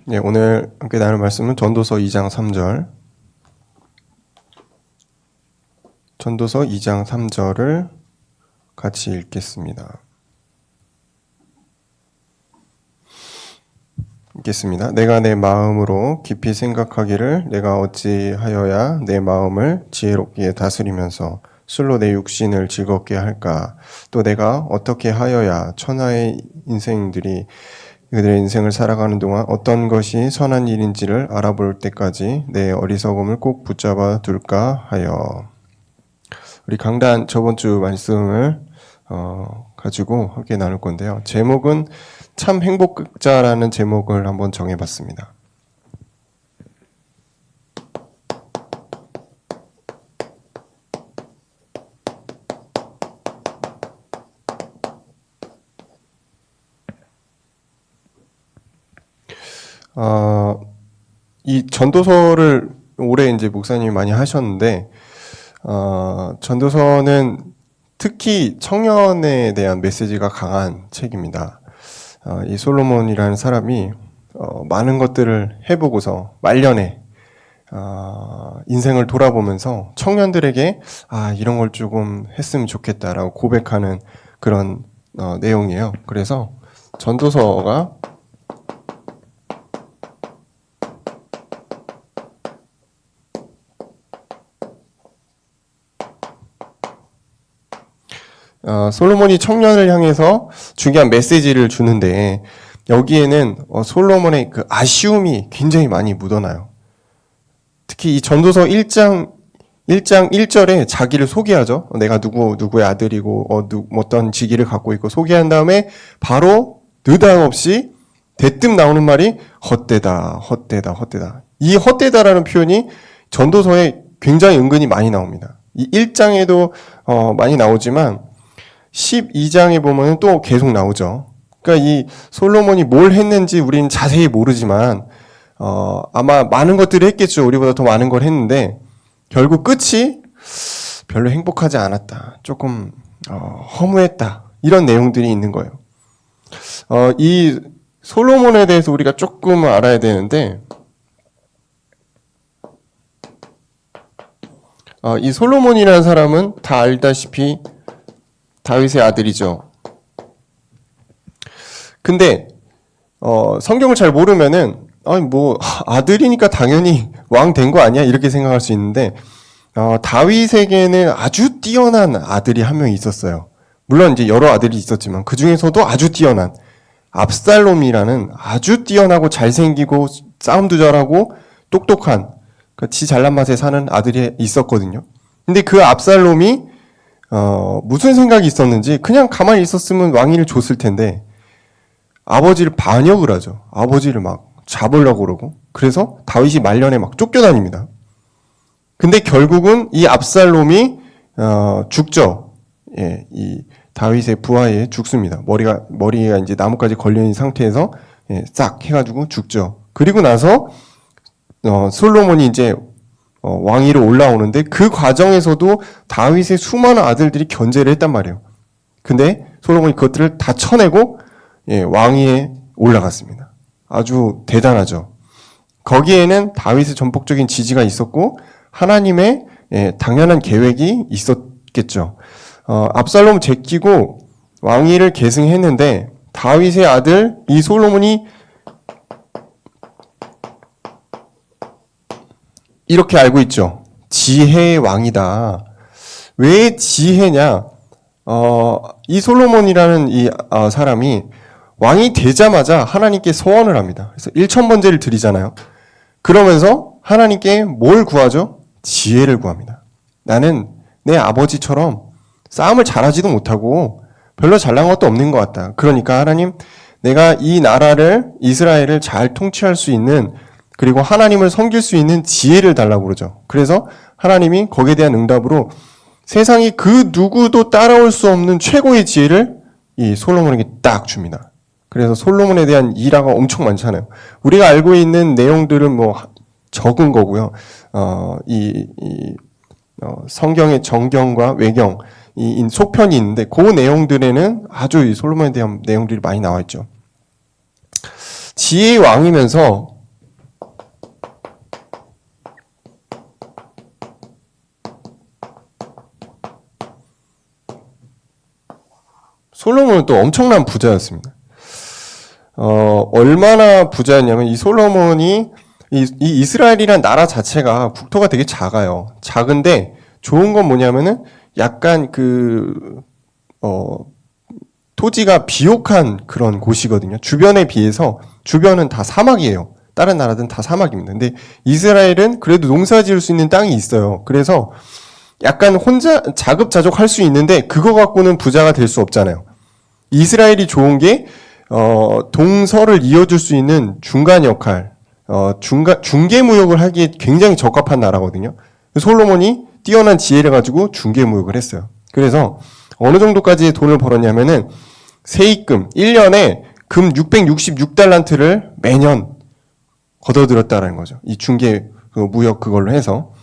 네, 오늘 함께 나눌 말씀은 전도서 2장 3절. 전도서 2장 3절을 같이 읽겠습니다. 읽겠습니다. 내가 내 마음으로 깊이 생각하기를 내가 어찌하여야 내 마음을 지혜롭게 다스리면서 술로 내 육신을 즐겁게 할까? 또 내가 어떻게 하여야 천하의 인생들이 그들의 인생을 살아가는 동안 어떤 것이 선한 일인지를 알아볼 때까지 내 어리석음을 꼭 붙잡아 둘까 하여. 우리 강단 저번 주 말씀을 가지고 함께 나눌 건데요. 제목은 참 행복자라는 제목을 한번 정해봤습니다. 이 전도서를 올해 이제 목사님이 많이 하셨는데, 전도서는 특히 청년에 대한 메시지가 강한 책입니다. 이 솔로몬이라는 사람이 많은 것들을 해보고서 말년에 인생을 돌아보면서 청년들에게 이런 걸 조금 했으면 좋겠다라고 고백하는 그런 내용이에요. 그래서 전도서가 솔로몬이 청년을 향해서 중요한 메시지를 주는데 여기에는 솔로몬의 그 아쉬움이 굉장히 많이 묻어나요. 특히 이 전도서 1장 1절에 자기를 소개하죠. 내가 누구의 아들이고 어떤 직위를 갖고 있고 소개한 다음에 바로 느닷없이 대뜸 나오는 말이 헛되다. 이 헛되다라는 표현이 전도서에 굉장히 은근히 많이 나옵니다. 이 1장에도 많이 나오지만 12장에 보면 또 계속 나오죠. 그러니까 이 솔로몬이 뭘 했는지 우리는 자세히 모르지만 아마 많은 것들을 했겠죠. 우리보다 더 많은 걸 했는데 결국 끝이 별로 행복하지 않았다. 조금 허무했다. 이런 내용들이 있는 거예요. 이 솔로몬에 대해서 우리가 조금 알아야 되는데 이 솔로몬이라는 사람은 다 알다시피 다윗의 아들이죠. 근데 성경을 잘 모르면은 아들이니까 당연히 왕 된 거 아니야? 이렇게 생각할 수 있는데 다윗에게는 아주 뛰어난 아들이 한 명 있었어요. 물론 이제 여러 아들이 있었지만 그 중에서도 아주 뛰어난 압살롬이라는 아주 뛰어나고 잘생기고 싸움도 잘하고 똑똑한 지 잘난 맛에 사는 아들이 있었거든요. 근데 그 압살롬이 무슨 생각이 있었는지 그냥 가만히 있었으면 왕위를 줬을 텐데 아버지를 반역을 하죠. 아버지를 막 잡으려고 그러고 그래서 다윗이 말년에 막 쫓겨다닙니다. 근데 결국은 이 압살롬이 죽죠. 예, 이 다윗의 부하에 죽습니다. 머리가 이제 나뭇가지 걸려있는 상태에서 싹 해가지고 죽죠. 그리고 나서 솔로몬이 이제 왕위로 올라오는데 그 과정에서도 다윗의 수많은 아들들이 견제를 했단 말이에요. 근데 솔로몬이 그것들을 다 쳐내고 왕위에 올라갔습니다. 아주 대단하죠. 거기에는 다윗의 전폭적인 지지가 있었고 하나님의 당연한 계획이 있었겠죠. 압살롬 제끼고 왕위를 계승했는데 다윗의 아들 이 솔로몬이 이렇게 알고 있죠. 지혜의 왕이다. 왜 지혜냐? 이 솔로몬이라는 이 사람이 왕이 되자마자 하나님께 소원을 합니다. 그래서 1000번제를 드리잖아요. 그러면서 하나님께 뭘 구하죠? 지혜를 구합니다. 나는 내 아버지처럼 싸움을 잘하지도 못하고 별로 잘난 것도 없는 것 같다. 그러니까 하나님, 내가 이 나라를 이스라엘을 잘 통치할 수 있는 그리고 하나님을 섬길 수 있는 지혜를 달라고 그러죠. 그래서 하나님이 거기에 대한 응답으로 세상이 그 누구도 따라올 수 없는 최고의 지혜를 이 솔로몬에게 딱 줍니다. 그래서 솔로몬에 대한 일화가 엄청 많잖아요. 우리가 알고 있는 내용들은 적은 거고요. 성경의 정경과 외경, 이 속편이 있는데 그 내용들에는 아주 이 솔로몬에 대한 내용들이 많이 나와 있죠. 지혜의 왕이면서 솔로몬은 또 엄청난 부자였습니다. 얼마나 부자였냐면 이 솔로몬이 이 이스라엘이란 나라 자체가 국토가 되게 작아요. 작은데 좋은 건 뭐냐면은 약간 토지가 비옥한 그런 곳이거든요. 주변에 비해서 주변은 다 사막이에요. 다른 나라들은 다 사막입니다. 근데 이스라엘은 그래도 농사 지을 수 있는 땅이 있어요. 그래서 약간 혼자 자급자족할 수 있는데 그거 갖고는 부자가 될 수 없잖아요. 이스라엘이 좋은 게 동서를 이어줄 수 있는 중간 역할, 중개무역을 하기에 굉장히 적합한 나라거든요. 솔로몬이 뛰어난 지혜를 가지고 중개무역을 했어요. 그래서 어느 정도까지 돈을 벌었냐면은 세입금 1년에 금 666달란트를 매년 걷어들였다라는 거죠. 이 중개 무역 그걸로 해서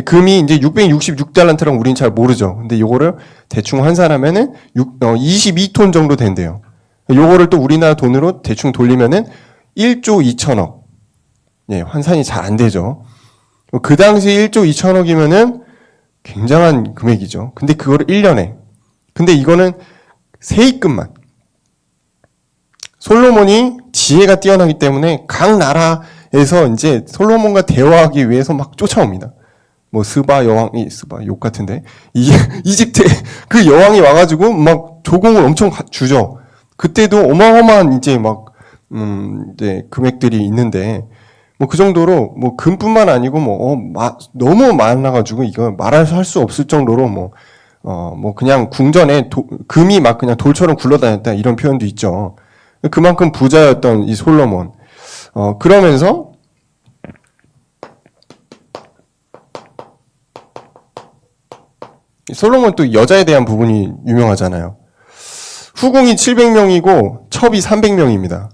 금이 이제 666달란트랑 우린 잘 모르죠. 근데 요거를 대충 환산하면은 22톤 정도 된대요. 요거를 또 우리나라 돈으로 대충 돌리면은 1조 2천억. 예, 환산이 잘 안 되죠. 그 당시 1조 2천억이면은 굉장한 금액이죠. 근데 그거를 1년에. 근데 이거는 세입금만. 솔로몬이 지혜가 뛰어나기 때문에 각 나라에서 이제 솔로몬과 대화하기 위해서 막 쫓아옵니다. 뭐 스바 여왕이 스바 욕 같은데 이집트 그 여왕이 와가지고 막 조공을 엄청 주죠. 그때도 어마어마한 이제 막 이제 금액들이 있는데 뭐 그 정도로 뭐 금뿐만 아니고 너무 많아가지고 이거 말할 수 없을 정도로 뭐 그냥 궁전에 금이 막 그냥 돌처럼 굴러다녔다 이런 표현도 있죠. 그만큼 부자였던 이 솔로몬. 그러면서 솔로몬 또 여자에 대한 부분이 유명하잖아요. 후궁이 700명이고 첩이 300명입니다.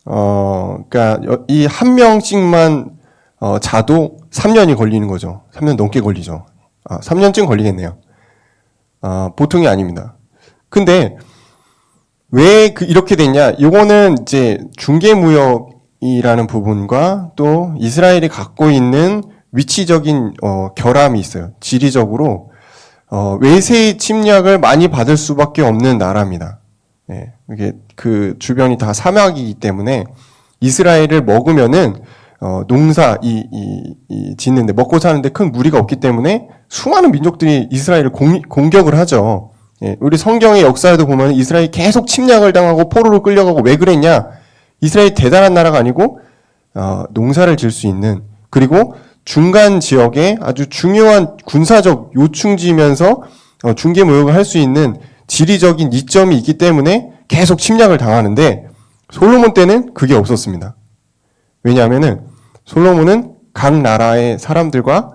그러니까 이 한 명씩만 자도 3년이 걸리는 거죠. 3년 넘게 걸리죠. 3년쯤 걸리겠네요. 보통이 아닙니다. 근데 왜 이렇게 됐냐? 요거는 이제 중개무역이라는 부분과 또 이스라엘이 갖고 있는 위치적인 결함이 있어요. 지리적으로 외세의 침략을 많이 받을 수밖에 없는 나라입니다. 예, 이게 그 주변이 다 사막이기 때문에 이스라엘을 먹으면은 농사 짓는데 먹고 사는데 큰 무리가 없기 때문에 수많은 민족들이 이스라엘을 공격을 하죠. 예, 우리 성경의 역사에도 보면 이스라엘이 계속 침략을 당하고 포로로 끌려가고 왜 그랬냐? 이스라엘이 대단한 나라가 아니고 농사를 지을 수 있는 그리고 중간 지역에 아주 중요한 군사적 요충지면서 중개무역을 할 수 있는 지리적인 이점이 있기 때문에 계속 침략을 당하는데 솔로몬 때는 그게 없었습니다. 왜냐하면은 솔로몬은 각 나라의 사람들과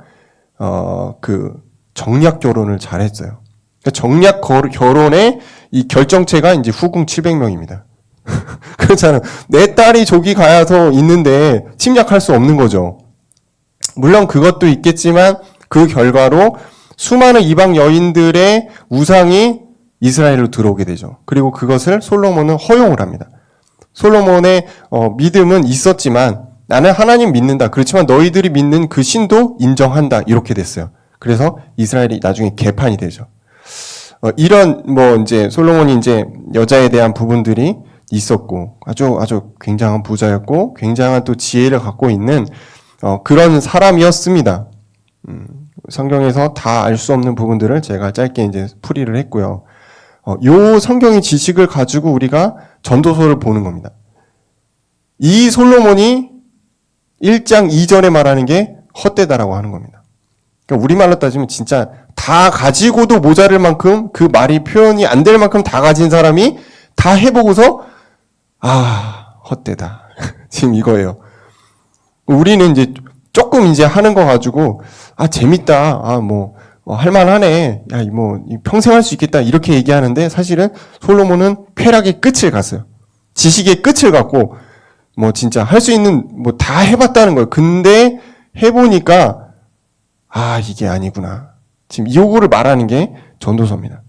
그 정략 결혼을 잘했어요. 그러니까 정략 결혼의 이 결정체가 이제 후궁 700명입니다. 그렇잖아요. 내 딸이 저기 가서 있는데 침략할 수 없는 거죠. 물론 그것도 있겠지만 그 결과로 수많은 이방 여인들의 우상이 이스라엘로 들어오게 되죠. 그리고 그것을 솔로몬은 허용을 합니다. 솔로몬의 믿음은 있었지만 나는 하나님 믿는다. 그렇지만 너희들이 믿는 그 신도 인정한다. 이렇게 됐어요. 그래서 이스라엘이 나중에 개판이 되죠. 이런 이제 솔로몬이 이제 여자에 대한 부분들이 있었고 아주 굉장한 부자였고 굉장한 또 지혜를 갖고 있는 그런 사람이었습니다. 성경에서 다 알 수 없는 부분들을 제가 짧게 이제 풀이를 했고요. 요 성경의 지식을 가지고 우리가 전도서를 보는 겁니다. 이 솔로몬이 1장 2절에 말하는 게 헛되다라고 하는 겁니다. 그러니까 우리말로 따지면 진짜 다 가지고도 모자랄 만큼 그 말이 표현이 안 될 만큼 다 가진 사람이 다 해보고서 헛되다. 지금 이거예요. 우리는 이제 조금 이제 하는 거 가지고 재밌다. 할만하네. 평생 할 수 있겠다. 이렇게 얘기하는데 사실은 솔로몬은 쾌락의 끝을 갔어요. 지식의 끝을 갔고 진짜 할 수 있는 다 해봤다는 거예요. 근데 해보니까 이게 아니구나. 지금 요거를 말하는 게 전도서입니다.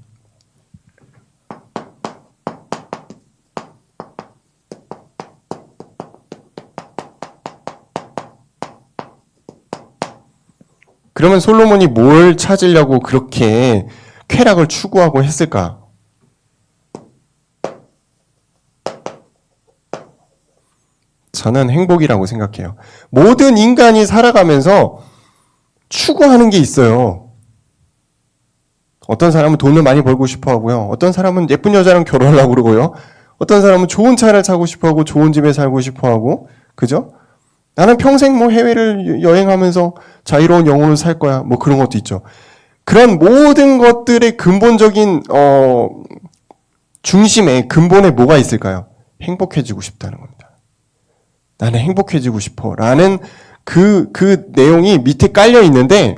그러면 솔로몬이 뭘 찾으려고 그렇게 쾌락을 추구하고 했을까? 저는 행복이라고 생각해요. 모든 인간이 살아가면서 추구하는 게 있어요. 어떤 사람은 돈을 많이 벌고 싶어 하고요. 어떤 사람은 예쁜 여자랑 결혼하려고 그러고요. 어떤 사람은 좋은 차를 사고 싶어 하고 좋은 집에 살고 싶어 하고, 그죠? 나는 평생 뭐 해외를 여행하면서 자유로운 영혼을 살 거야. 뭐 그런 것도 있죠. 그런 모든 것들의 근본적인, 중심에, 근본에 뭐가 있을까요? 행복해지고 싶다는 겁니다. 나는 행복해지고 싶어. 라는 그 내용이 밑에 깔려 있는데,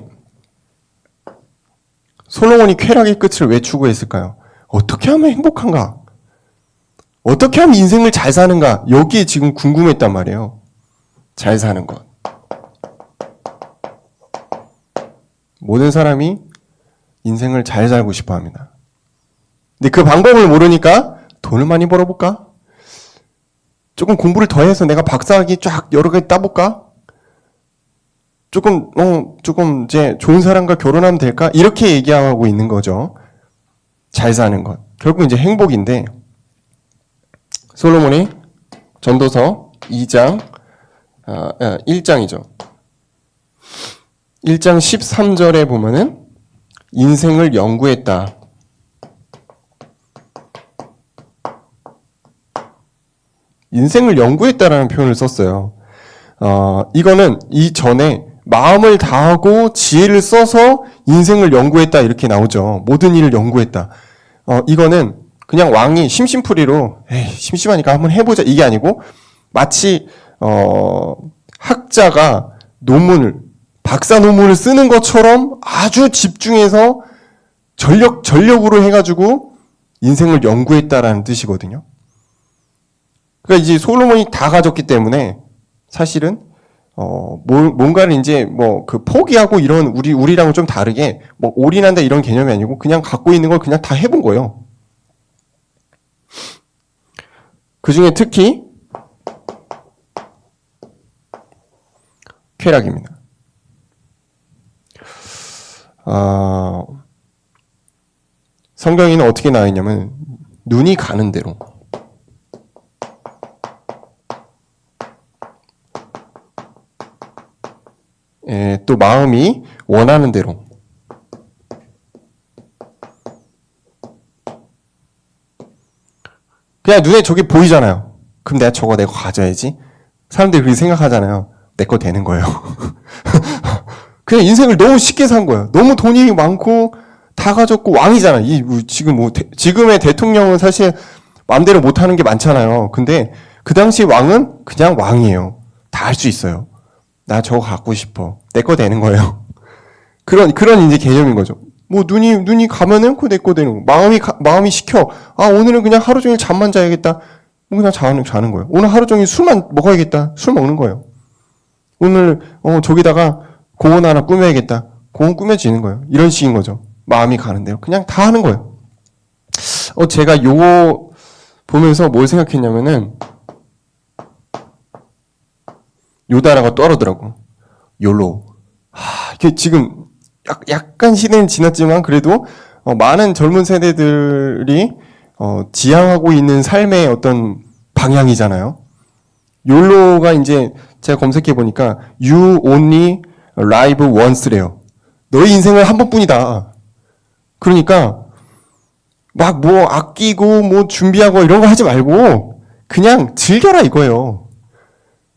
솔로몬이 쾌락의 끝을 왜 추구했을까요? 어떻게 하면 행복한가? 어떻게 하면 인생을 잘 사는가? 여기에 지금 궁금했단 말이에요. 잘 사는 것. 모든 사람이 인생을 잘 살고 싶어 합니다. 근데 그 방법을 모르니까 돈을 많이 벌어볼까? 조금 공부를 더 해서 내가 박사학위 쫙 여러 개 따볼까? 조금 이제 좋은 사람과 결혼하면 될까? 이렇게 얘기하고 있는 거죠. 잘 사는 것. 결국 이제 행복인데, 솔로몬이 전도서 1장이죠. 1장 13절에 보면은 인생을 연구했다. 인생을 연구했다라는 표현을 썼어요. 이거는 이전에 마음을 다하고 지혜를 써서 인생을 연구했다 이렇게 나오죠. 모든 일을 연구했다. 이거는 그냥 왕이 심심풀이로 심심하니까 한번 해보자 이게 아니고 마치 학자가 박사 논문을 쓰는 것처럼 아주 집중해서 전력으로 해가지고 인생을 연구했다라는 뜻이거든요. 그러니까 이제 솔로몬이 다 가졌기 때문에 사실은 뭔가를 이제 포기하고 이런 우리랑은 좀 다르게 올인한다 이런 개념이 아니고 그냥 갖고 있는 걸 그냥 다 해본 거예요. 그 중에 특히 쾌락입니다. 성경에는 어떻게 나와 있냐면 눈이 가는 대로 또 마음이 원하는 대로 그냥 눈에 저게 보이잖아요. 그럼 내가 저거 내가 가져야지. 사람들이 그렇게 생각하잖아요. 내 거 되는 거예요. 그냥 인생을 너무 쉽게 산 거예요. 너무 돈이 많고 다 가졌고 왕이잖아요. 지금의 대통령은 사실 마음대로 못하는 게 많잖아요. 근데 그 당시 왕은 그냥 왕이에요. 다 할 수 있어요. 나 저거 갖고 싶어. 내 거 되는 거예요. 그런 이제 개념인 거죠. 눈이 가면은 그 내 거 되는 거. 마음이 시켜. 오늘은 그냥 하루 종일 잠만 자야겠다. 그냥 자는 거예요. 오늘 하루 종일 술만 먹어야겠다. 술 먹는 거예요. 오늘 저기다가 공원 하나 꾸며야겠다. 공원 꾸며지는 거예요. 이런 식인 거죠. 마음이 가는 대로 그냥 다 하는 거예요. 제가 요거 보면서 뭘 생각했냐면은 요다라가 떨어더라고. 요로. 이게 지금 약간 시대는 지났지만 그래도 많은 젊은 세대들이 지향하고 있는 삶의 어떤 방향이잖아요. 욜로가 이제 제가 검색해 보니까 You only live once래요. 너의 인생을 한 번뿐이다. 그러니까 아끼고 준비하고 이런 거 하지 말고 그냥 즐겨라 이거예요.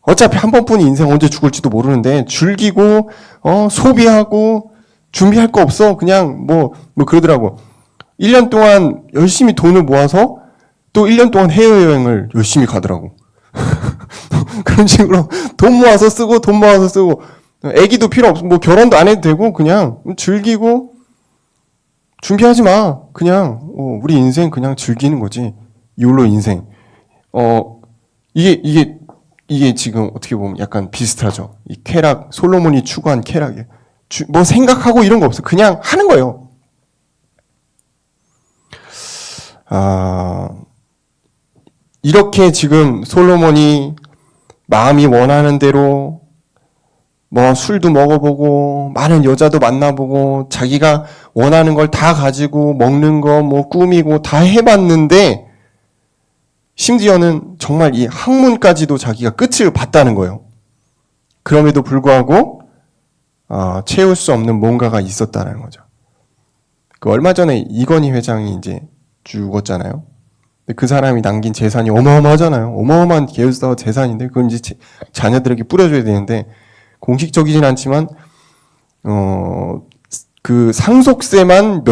어차피 한 번뿐이 인생 언제 죽을지도 모르는데 즐기고 소비하고 준비할 거 없어. 그냥 그러더라고. 1년 동안 열심히 돈을 모아서 또 1년 동안 해외여행을 열심히 가더라고. 그런 식으로 돈 모아서 쓰고 애기도 필요 없고 결혼도 안 해도 되고 그냥 즐기고 준비하지 마. 그냥 우리 인생 그냥 즐기는 거지. 욜로 인생. 이게 지금 어떻게 보면 약간 비슷하죠. 이 쾌락, 솔로몬이 추구한 쾌락이에요. 생각하고 이런 거 없어. 그냥 하는 거예요. 이렇게 지금 솔로몬이 마음이 원하는 대로 술도 먹어보고 많은 여자도 만나보고 자기가 원하는 걸 다 가지고 먹는 거 꾸미고 다 해봤는데 심지어는 정말 이 학문까지도 자기가 끝을 봤다는 거예요. 그럼에도 불구하고 채울 수 없는 뭔가가 있었다는 거죠. 그 얼마 전에 이건희 회장이 이제 죽었잖아요. 근데 그 사람이 남긴 재산이 어마어마하잖아요. 어마어마한 계열사 재산인데 그건 이제 자녀들에게 뿌려줘야 되는데 공식적이진 않지만 그 상속세만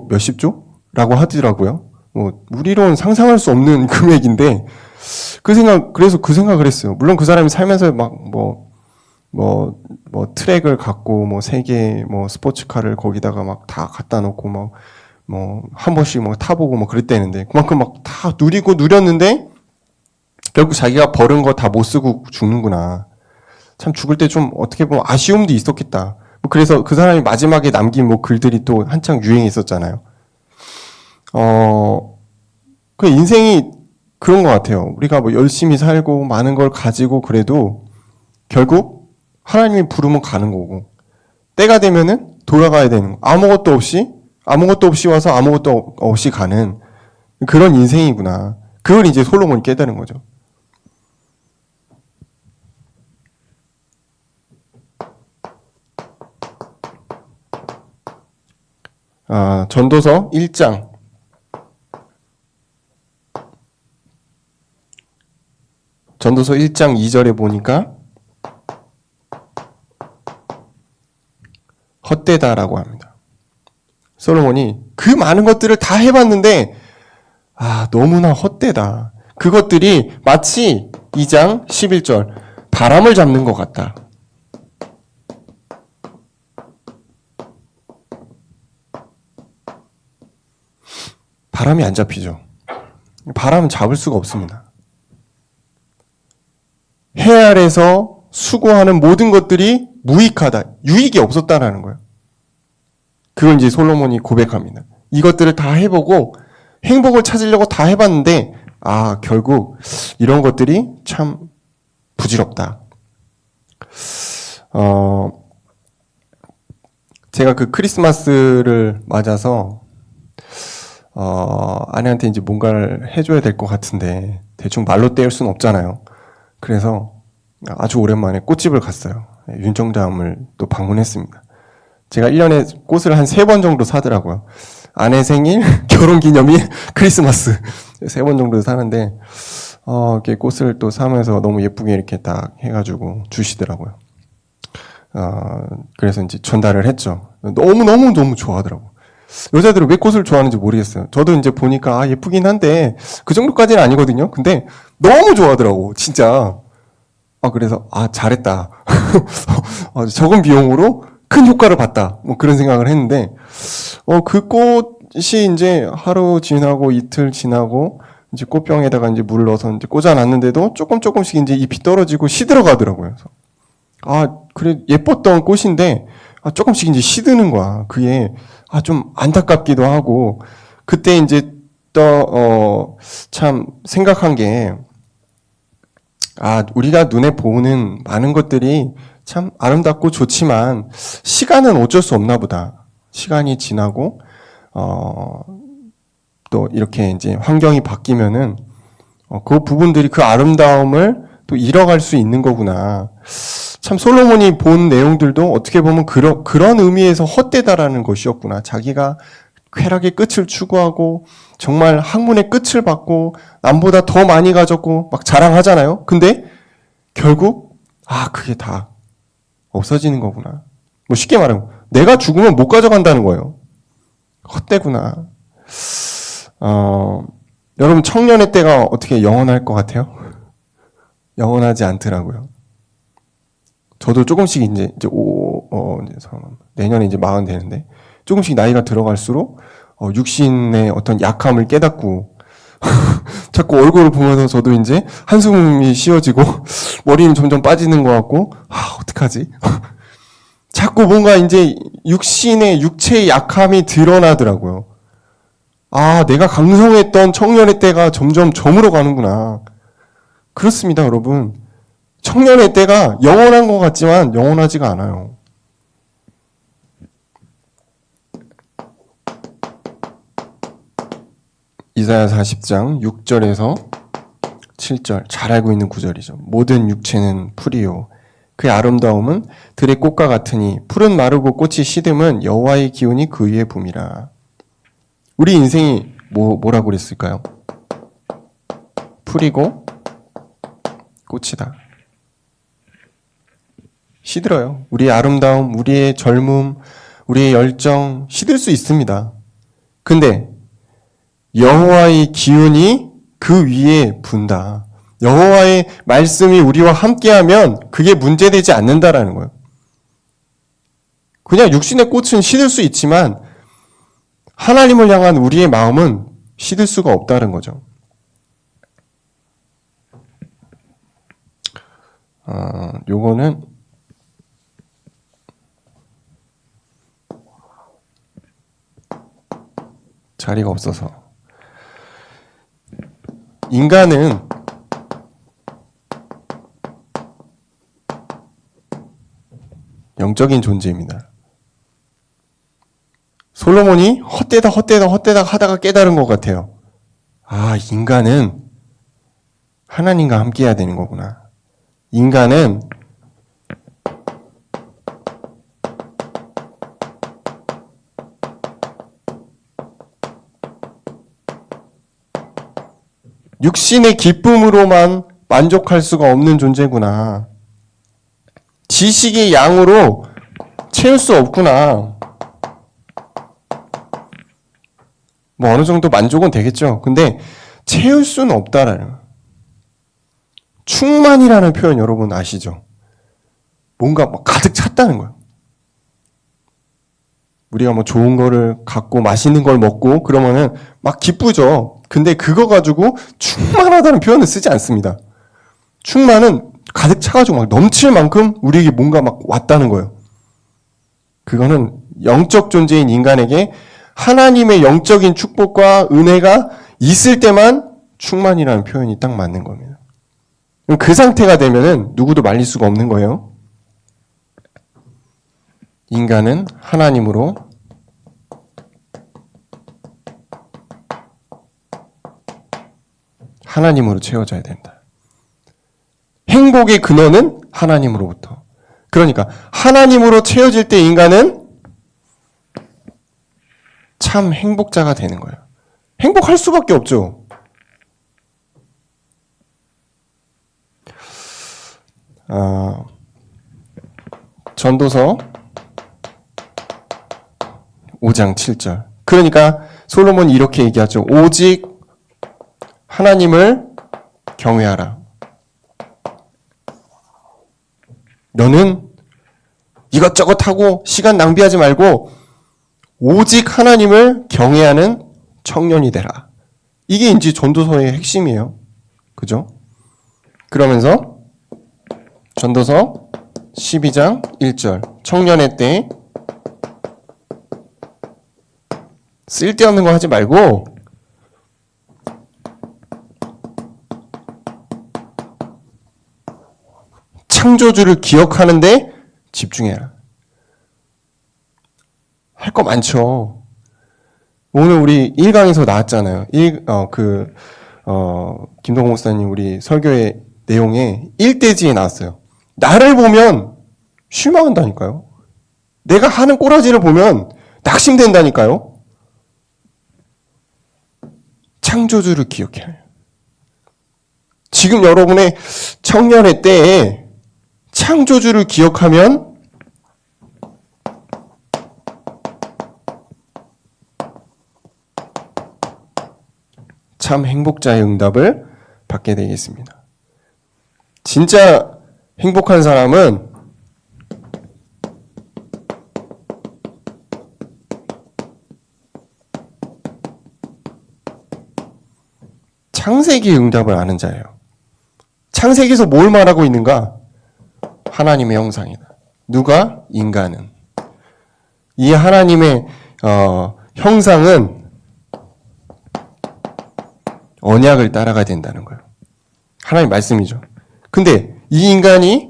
몇십 조라고 하더라고요. 우리로는 상상할 수 없는 금액인데 그래서 그 생각을 했어요. 물론 그 사람이 살면서 막 트랙을 갖고 세 개 스포츠카를 거기다가 막 다 갖다 놓고 한 번씩 타보고 그랬다는데 그만큼 막 다 누렸는데 결국 자기가 벌은 거 다 못 쓰고 죽는구나. 참 죽을 때 좀 어떻게 보면 아쉬움도 있었겠다. 그래서 그 사람이 마지막에 남긴 글들이 또 한창 유행했었잖아요. 그 인생이 그런 것 같아요. 우리가 열심히 살고 많은 걸 가지고 그래도 결국 하나님이 부르면 가는 거고 때가 되면은 돌아가야 되는 거. 아무것도 없이 와서 아무것도 없이 가는 그런 인생이구나. 그걸 이제 솔로몬이 깨달은 거죠. 전도서 1장 전도서 1장 2절에 보니까 헛되다라고 합니다. 솔로몬이 그 많은 것들을 다 해봤는데 너무나 헛되다. 그것들이 마치 2장 11절 바람을 잡는 것 같다. 바람이 안 잡히죠. 바람은 잡을 수가 없습니다. 해 아래서 수고하는 모든 것들이 무익하다. 유익이 없었다라는 거예요. 그걸 이제 솔로몬이 고백합니다. 이것들을 다 해보고 행복을 찾으려고 다 해봤는데 결국 이런 것들이 참 부질없다. 제가 그 크리스마스를 맞아서 아내한테 이제 뭔가를 해줘야 될 것 같은데 대충 말로 때울 수는 없잖아요. 그래서 아주 오랜만에 꽃집을 갔어요. 윤정자암을 또 방문했습니다. 제가 1년에 꽃을 한 3번 정도 사더라고요. 아내 생일, 결혼기념일, 크리스마스 3번 정도 사는데 이렇게 꽃을 또 사면서 너무 예쁘게 이렇게 딱 해가지고 주시더라고요. 그래서 이제 전달을 했죠. 너무 좋아하더라고요. 여자들은 왜 꽃을 좋아하는지 모르겠어요. 저도 이제 보니까 예쁘긴 한데 그 정도까지는 아니거든요. 근데 너무 좋아하더라고, 진짜. 그래서 잘했다. 적은 비용으로 큰 효과를 봤다. 그런 생각을 했는데 그 꽃이 이제 하루 지나고 이틀 지나고 이제 꽃병에다가 이제 물을 넣어서 이제 꽂아놨는데도 조금씩 이제 잎이 떨어지고 시들어가더라고요. 그래서 그래 예뻤던 꽃인데 조금씩 이제 시드는 거야. 그게 좀 안타깝기도 하고 그때 이제 또 참 생각한 게 우리가 눈에 보는 많은 것들이 참 아름답고 좋지만 시간은 어쩔 수 없나 보다. 시간이 지나고 또 이렇게 이제 환경이 바뀌면은 그 부분들이 그 아름다움을 또 잃어갈 수 있는 거구나. 참 솔로몬이 본 내용들도 어떻게 보면 그런 의미에서 헛되다라는 것이었구나. 자기가 쾌락의 끝을 추구하고 정말 학문의 끝을 받고 남보다 더 많이 가졌고 막 자랑하잖아요. 근데 결국 그게 다 없어지는 거구나. 쉽게 말하면 내가 죽으면 못 가져간다는 거예요. 헛되구나. 여러분 청년의 때가 어떻게 영원할 것 같아요? 영원하지 않더라고요. 저도 조금씩 이제 내년에 이제 40 되는데 조금씩 나이가 들어갈수록 육신의 어떤 약함을 깨닫고 자꾸 얼굴을 보면서 저도 이제 한숨이 쉬어지고 머리는 점점 빠지는 것 같고 어떡하지? 자꾸 뭔가 이제 육체의 약함이 드러나더라고요. 내가 강성했던 청년의 때가 점점 저물어 가는구나. 그렇습니다, 여러분. 청년의 때가 영원한 것 같지만 영원하지가 않아요. 이사야 40장 6절에서 7절 잘 알고 있는 구절이죠. 모든 육체는 풀이요 그의 아름다움은 들의 꽃과 같으니 풀은 마르고 꽃이 시듬은 여호와의 기운이 그 위에 붐이라. 우리 인생이 뭐라고 그랬을까요? 풀이고 꽃이다. 시들어요. 우리의 아름다움, 우리의 젊음, 우리의 열정 시들 수 있습니다. 근데 여호와의 기운이 그 위에 분다. 여호와의 말씀이 우리와 함께하면 그게 문제되지 않는다라는 거예요. 그냥 육신의 꽃은 시들 수 있지만 하나님을 향한 우리의 마음은 시들 수가 없다는 거죠. 요거는 자리가 없어서. 인간은 영적인 존재입니다. 솔로몬이 헛되다 하다가 깨달은 것 같아요. 아, 인간은 하나님과 함께 해야 되는 거구나. 인간은 육신의 기쁨으로만 만족할 수가 없는 존재구나. 지식의 양으로 채울 수 없구나. 뭐 어느 정도 만족은 되겠죠. 근데 채울 수는 없다라는. 충만이라는 표현 여러분 아시죠? 뭔가 가득 찼다는 거예요. 우리가 뭐 좋은 거를 갖고 맛있는 걸 먹고 그러면은 막 기쁘죠. 근데 그거 가지고 충만하다는 표현을 쓰지 않습니다. 충만은 가득 차가지고 막 넘칠 만큼 우리에게 뭔가 막 왔다는 거예요. 그거는 영적 존재인 인간에게 하나님의 영적인 축복과 은혜가 있을 때만 충만이라는 표현이 딱 맞는 겁니다. 그 상태가 되면은 누구도 말릴 수가 없는 거예요. 인간은 하나님으로 채워져야 된다. 행복의 근원은 하나님으로부터. 그러니까 하나님으로 채워질 때 인간은 참 행복자가 되는 거예요. 행복할 수밖에 없죠. 전도서 5장 7절. 그러니까 솔로몬이 이렇게 얘기하죠. 오직 하나님을 경외하라. 너는 이것저것 하고 시간 낭비하지 말고 오직 하나님을 경외하는 청년이 되라. 이게 이제 전도서의 핵심이에요. 그죠? 그러면서 전도서 12장 1절. 청년의 때 쓸데없는 거 하지 말고 창조주를 기억하는데 집중해라. 할 거 많죠. 오늘 우리 1강에서 나왔잖아요. 김동호 목사님 우리 설교의 내용에 1대지에 나왔어요. 나를 보면 실망한다니까요. 내가 하는 꼬라지를 보면 낙심된다니까요. 창조주를 기억해야 해요. 지금 여러분의 청년의 때에 창조주를 기억하면 참 행복자의 응답을 받게 되겠습니다. 진짜 행복한 사람은 창세기의 응답을 아는 자예요. 창세기에서 뭘 말하고 있는가? 하나님의 형상이다. 누가? 인간은. 이 하나님의 형상은 언약을 따라가야 된다는 거예요. 하나님 말씀이죠. 근데 이 인간이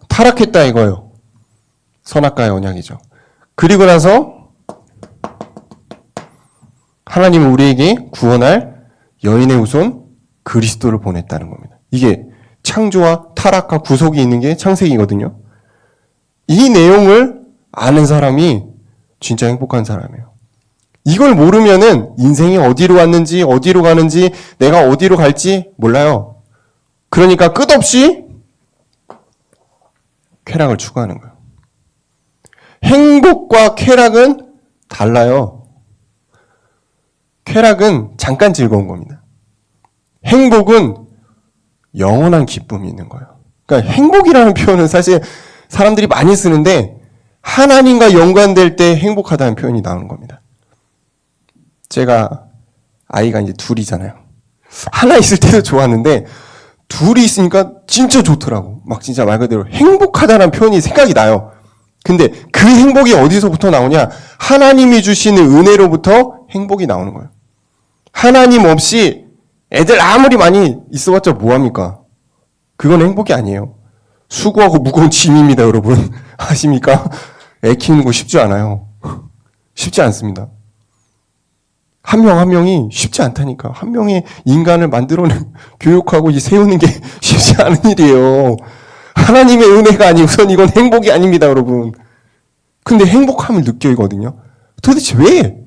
타락했다 이거예요. 선악과의 언약이죠. 그리고 나서 하나님은 우리에게 구원할 여인의 후손 그리스도를 보냈다는 겁니다. 이게 창조와 타락과 구속이 있는 게 창세기거든요. 이 내용을 아는 사람이 진짜 행복한 사람이에요. 이걸 모르면은 인생이 어디로 왔는지, 어디로 가는지, 내가 어디로 갈지 몰라요. 그러니까 끝없이 쾌락을 추구하는 거예요. 행복과 쾌락은 달라요. 쾌락은 잠깐 즐거운 겁니다. 행복은 영원한 기쁨이 있는 거예요. 그러니까 행복이라는 표현은 사실 사람들이 많이 쓰는데 하나님과 연관될 때 행복하다는 표현이 나오는 겁니다. 제가 아이가 이제 둘이잖아요. 하나 있을 때도 좋았는데 둘이 있으니까 진짜 좋더라고. 막 진짜 말 그대로 행복하다는 표현이 생각이 나요. 근데 그 행복이 어디서부터 나오냐? 하나님이 주시는 은혜로부터 행복이 나오는 거예요. 하나님 없이 애들 아무리 많이 있어봤자 뭐합니까? 그건 행복이 아니에요. 수고하고 무거운 짐입니다, 여러분. 아십니까? 애 키우는 거 쉽지 않아요. 쉽지 않습니다. 한 명 한 명이 쉽지 않다니까. 한 명의 인간을 만들어내고 교육하고 세우는 게 쉽지 않은 일이에요. 하나님의 은혜가 아니고선 이건 행복이 아닙니다, 여러분. 근데 행복함을 느끼거든요. 도대체 왜?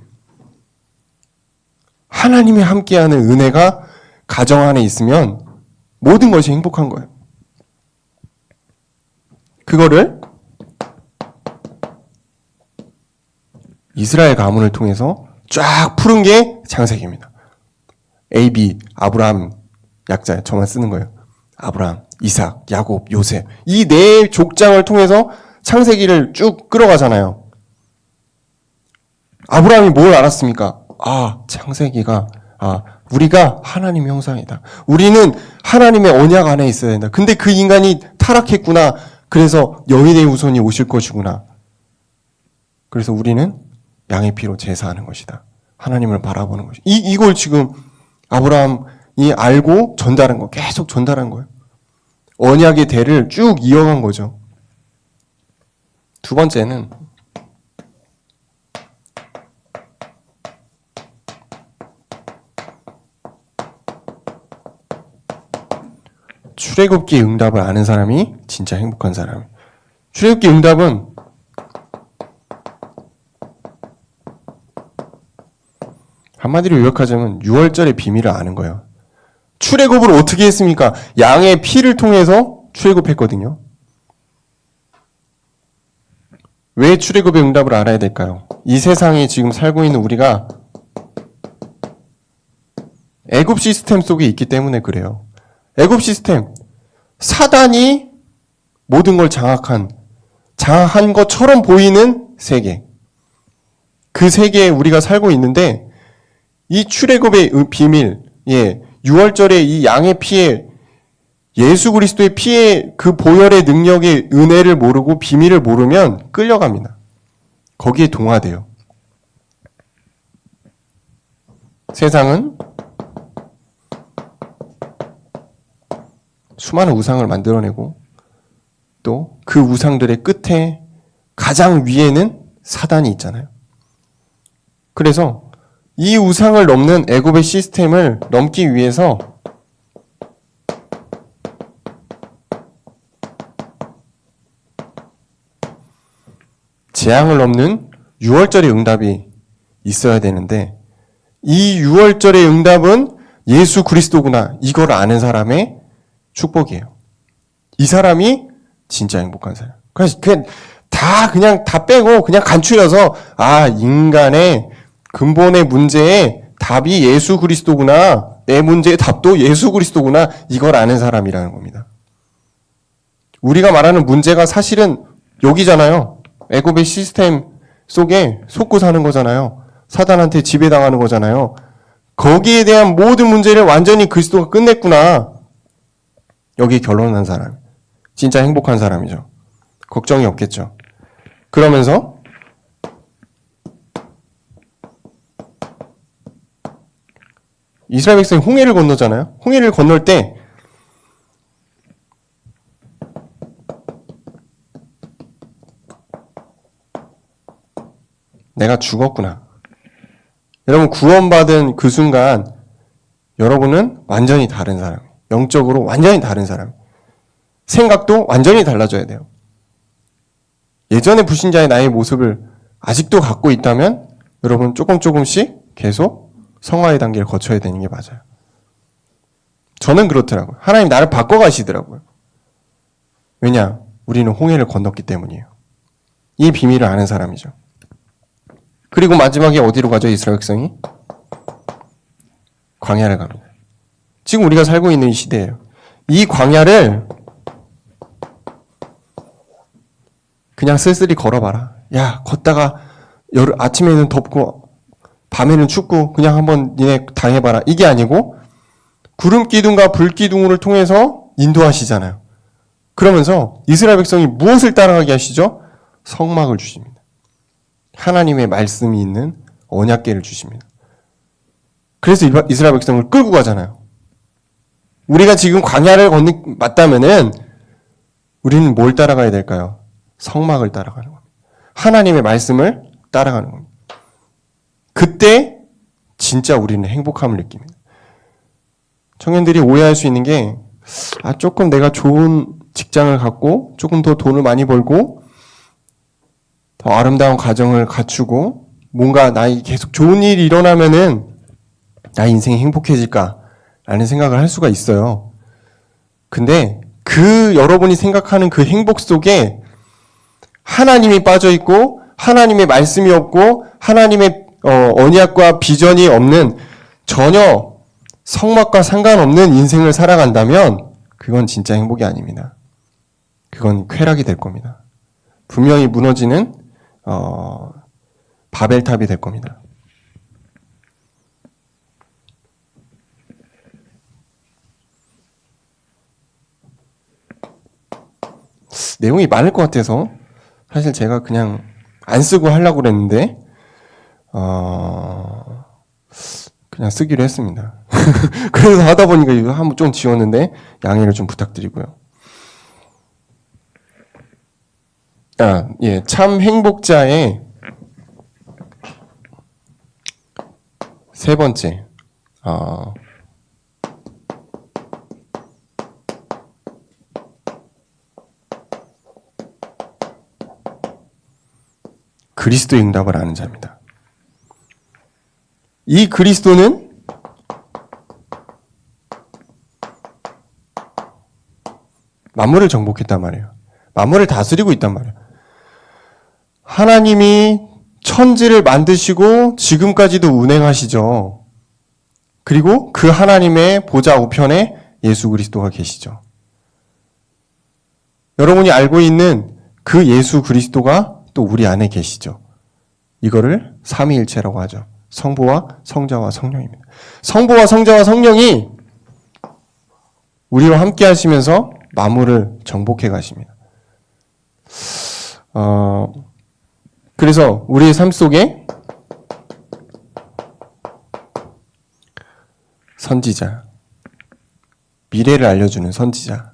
하나님이 함께하는 은혜가 가정 안에 있으면 모든 것이 행복한 거예요. 그거를 이스라엘 가문을 통해서 쫙 푸른 게 창세기입니다. AB, 아브라함 약자 저만 쓰는 거예요. 아브라함, 이삭, 야곱, 요셉 이 네 족장을 통해서 창세기를 쭉 끌어가잖아요. 아브라함이 뭘 알았습니까? 창세기가 우리가 하나님의 형상이다. 우리는 하나님의 언약 안에 있어야 된다. 근데 그 인간이 타락했구나. 그래서 여인의 후손이 오실 것이구나. 그래서 우리는 양의 피로 제사하는 것이다. 하나님을 바라보는 것이. 이걸 지금 아브라함이 알고 전달한 거, 계속 전달한 거예요. 언약의 대를 쭉 이어간 거죠. 두 번째는 출애굽기 응답을 아는 사람이 진짜 행복한 사람이에요. 출애굽기 응답은 한마디로 요약하자면 6월절의 비밀을 아는 거예요. 출애굽을 어떻게 했습니까? 양의 피를 통해서 출애굽했거든요. 왜 출애굽의 응답을 알아야 될까요? 이 세상에 지금 살고 있는 우리가 애굽 시스템 속에 있기 때문에 그래요. 애굽 시스템, 사단이 모든 걸 장악한 것처럼 보이는 세계. 그 세계에 우리가 살고 있는데 이 출애굽의 비밀, 6월절에 이 양의 피에 예수 그리스도의 피의 그 보혈의 능력의 은혜를 모르고 비밀을 모르면 끌려갑니다. 거기에 동화돼요. 세상은 수많은 우상을 만들어내고 또 그 우상들의 끝에 가장 위에는 사단이 있잖아요. 그래서 이 우상을 넘는 애굽의 시스템을 넘기 위해서 재앙을 넘는 6월절의 응답이 있어야 되는데 이 6월절의 응답은 예수 그리스도구나 이걸 아는 사람의 축복이에요. 이 사람이 진짜 행복한 사람. 그래서 그냥 다 빼고 그냥 간추려서 인간의 근본의 문제의 답이 예수 그리스도구나. 내 문제의 답도 예수 그리스도구나. 이걸 아는 사람이라는 겁니다. 우리가 말하는 문제가 사실은 여기잖아요. 애굽의 시스템 속에 속고 사는 거잖아요. 사단한테 지배당하는 거잖아요. 거기에 대한 모든 문제를 완전히 그리스도가 끝냈구나. 여기 결론난 사람. 진짜 행복한 사람이죠. 걱정이 없겠죠. 그러면서 이스라엘 백성이 홍해를 건너잖아요. 홍해를 건널 때 내가 죽었구나. 여러분 구원받은 그 순간 여러분은 완전히 다른 사람이에요. 영적으로 완전히 다른 사람. 생각도 완전히 달라져야 돼요. 예전의 불신자의 나의 모습을 아직도 갖고 있다면 여러분 조금씩 계속 성화의 단계를 거쳐야 되는 게 맞아요. 저는 그렇더라고요. 하나님 나를 바꿔가시더라고요. 왜냐? 우리는 홍해를 건넜기 때문이에요. 이 비밀을 아는 사람이죠. 그리고 마지막에 어디로 가죠? 이스라엘 백성이? 광야를 갑니다. 지금 우리가 살고 있는 이 시대예요. 이 광야를 그냥 쓸쓸히 걸어봐라. 야, 걷다가 아침에는 덥고 밤에는 춥고 그냥 한번 니네 당해봐라. 이게 아니고 구름 기둥과 불 기둥을 통해서 인도하시잖아요. 그러면서 이스라엘 백성이 무엇을 따라가게 하시죠? 성막을 주십니다. 하나님의 말씀이 있는 언약궤를 주십니다. 그래서 이스라엘 백성을 끌고 가잖아요. 우리가 지금 광야를 맞다면은 우리는 뭘 따라가야 될까요? 성막을 따라가는 겁니다. 하나님의 말씀을 따라가는 겁니다. 그때 진짜 우리는 행복함을 느낍니다. 청년들이 오해할 수 있는 게 조금 내가 좋은 직장을 갖고 조금 더 돈을 많이 벌고 더 아름다운 가정을 갖추고 뭔가 나의 계속 좋은 일이 일어나면은 나의 인생이 행복해질까라는 생각을 할 수가 있어요. 근데 여러분이 생각하는 그 행복 속에 하나님이 빠져 있고 하나님의 말씀이 없고 하나님의 언약과 비전이 없는 전혀 성막과 상관없는 인생을 살아간다면 그건 진짜 행복이 아닙니다. 그건 쾌락이 될 겁니다. 분명히 무너지는 바벨탑이 될 겁니다. 내용이 많을 것 같아서 사실 제가 그냥 안 쓰고 하려고 그랬는데 그냥 쓰기로 했습니다. 그래서 하다 보니까 이거 한번 좀 지웠는데 양해를 좀 부탁드리고요. 참 행복자의 세 번째, 그리스도의 응답을 아는 자입니다. 이 그리스도는 만물을 정복했단 말이에요. 만물을 다스리고 있단 말이에요. 하나님이 천지를 만드시고 지금까지도 운행하시죠. 그리고 그 하나님의 보좌 우편에 예수 그리스도가 계시죠. 여러분이 알고 있는 그 예수 그리스도가 또 우리 안에 계시죠. 이거를 삼위일체라고 하죠. 성부와 성자와 성령입니다. 성부와 성자와 성령이 우리와 함께 하시면서 만물을 정복해 가십니다. 그래서 우리의 삶 속에 선지자, 미래를 알려주는 선지자,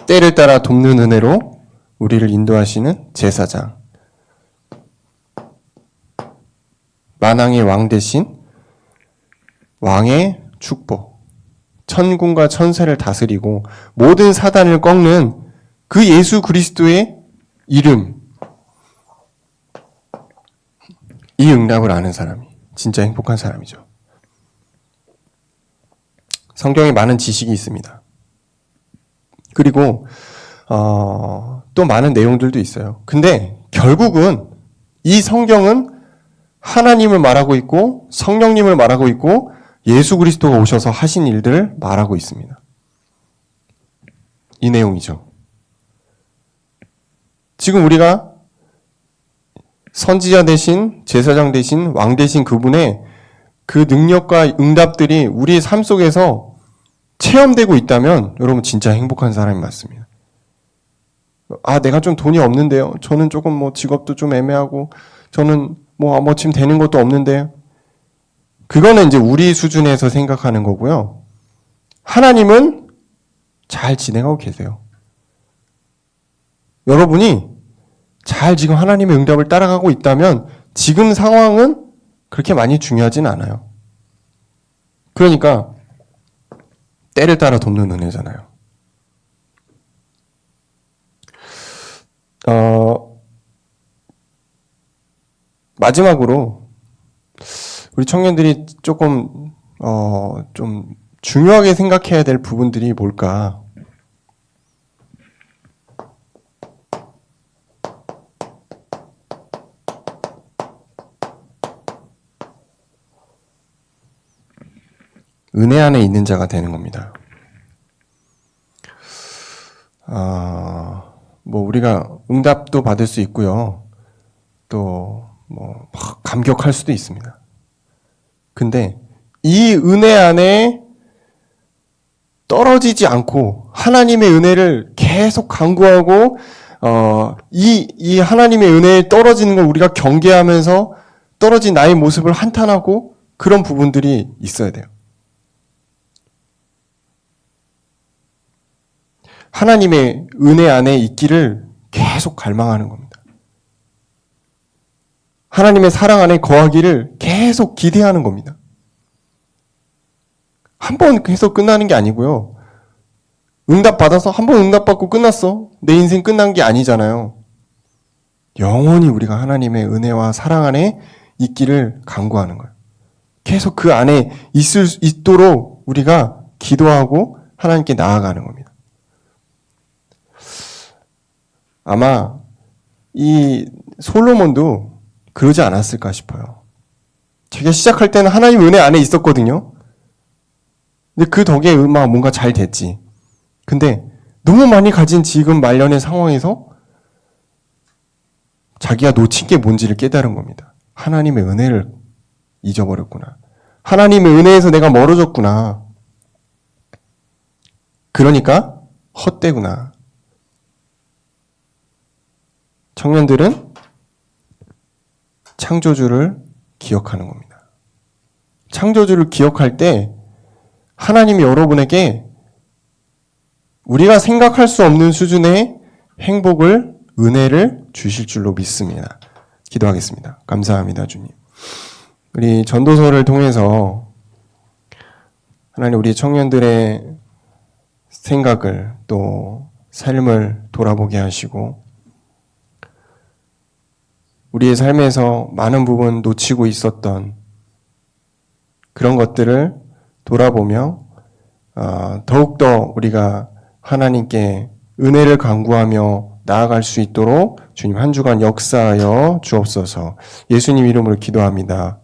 때를 따라 돕는 은혜로 우리를 인도하시는 제사장, 만왕의 왕 대신 왕의 축복, 천군과 천사를 다스리고 모든 사단을 꺾는 그 예수 그리스도의 이름, 이 응답을 아는 사람이 진짜 행복한 사람이죠. 성경에 많은 지식이 있습니다. 그리고 또 많은 내용들도 있어요. 근데 결국은 이 성경은 하나님을 말하고 있고 성령님을 말하고 있고 예수 그리스도가 오셔서 하신 일들을 말하고 있습니다. 이 내용이죠. 지금 우리가 선지자 대신 제사장 대신 왕 대신 그분의 그 능력과 응답들이 우리의 삶 속에서 체험되고 있다면 여러분 진짜 행복한 사람이 맞습니다. 내가 좀 돈이 없는데요. 저는 조금 직업도 좀 애매하고 저는 지금 되는 것도 없는데요. 그거는 이제 우리 수준에서 생각하는 거고요. 하나님은 잘 진행하고 계세요. 여러분이 잘 지금 하나님의 응답을 따라가고 있다면 지금 상황은 그렇게 많이 중요하진 않아요. 그러니까 때를 따라 돕는 은혜잖아요. 마지막으로 우리 청년들이 조금 좀 중요하게 생각해야 될 부분들이 뭘까? 은혜 안에 있는 자가 되는 겁니다. 뭐 우리가 응답도 받을 수 있고요. 또 뭐 감격할 수도 있습니다. 근데 이 은혜 안에 떨어지지 않고 하나님의 은혜를 계속 간구하고 이 하나님의 은혜에 떨어지는 걸 우리가 경계하면서 떨어진 나의 모습을 한탄하고 그런 부분들이 있어야 돼요. 하나님의 은혜 안에 있기를 계속 갈망하는 겁니다. 하나님의 사랑 안에 거하기를 계속 기대하는 겁니다. 한 번 해서 끝나는 게 아니고요. 응답 받아서 한 번 응답 받고 끝났어. 내 인생 끝난 게 아니잖아요. 영원히 우리가 하나님의 은혜와 사랑 안에 있기를 간구하는 거예요. 계속 그 안에 있도록 우리가 기도하고 하나님께 나아가는 겁니다. 아마 이 솔로몬도 그러지 않았을까 싶어요. 제가 시작할 때는 하나님 은혜 안에 있었거든요. 근데 그 덕에 뭔가 잘 됐지. 근데 너무 많이 가진 지금 말년의 상황에서 자기가 놓친 게 뭔지를 깨달은 겁니다. 하나님의 은혜를 잊어버렸구나. 하나님의 은혜에서 내가 멀어졌구나. 그러니까 헛되구나. 청년들은 창조주를 기억하는 겁니다. 창조주를 기억할 때 하나님이 여러분에게 우리가 생각할 수 없는 수준의 행복을, 은혜를 주실 줄로 믿습니다. 기도하겠습니다. 감사합니다, 주님. 우리 전도서를 통해서 하나님 우리 청년들의 생각을 또 삶을 돌아보게 하시고 우리의 삶에서 많은 부분 놓치고 있었던 그런 것들을 돌아보며 더욱더 우리가 하나님께 은혜를 간구하며 나아갈 수 있도록 주님 한 주간 역사하여 주옵소서. 예수님 이름으로 기도합니다.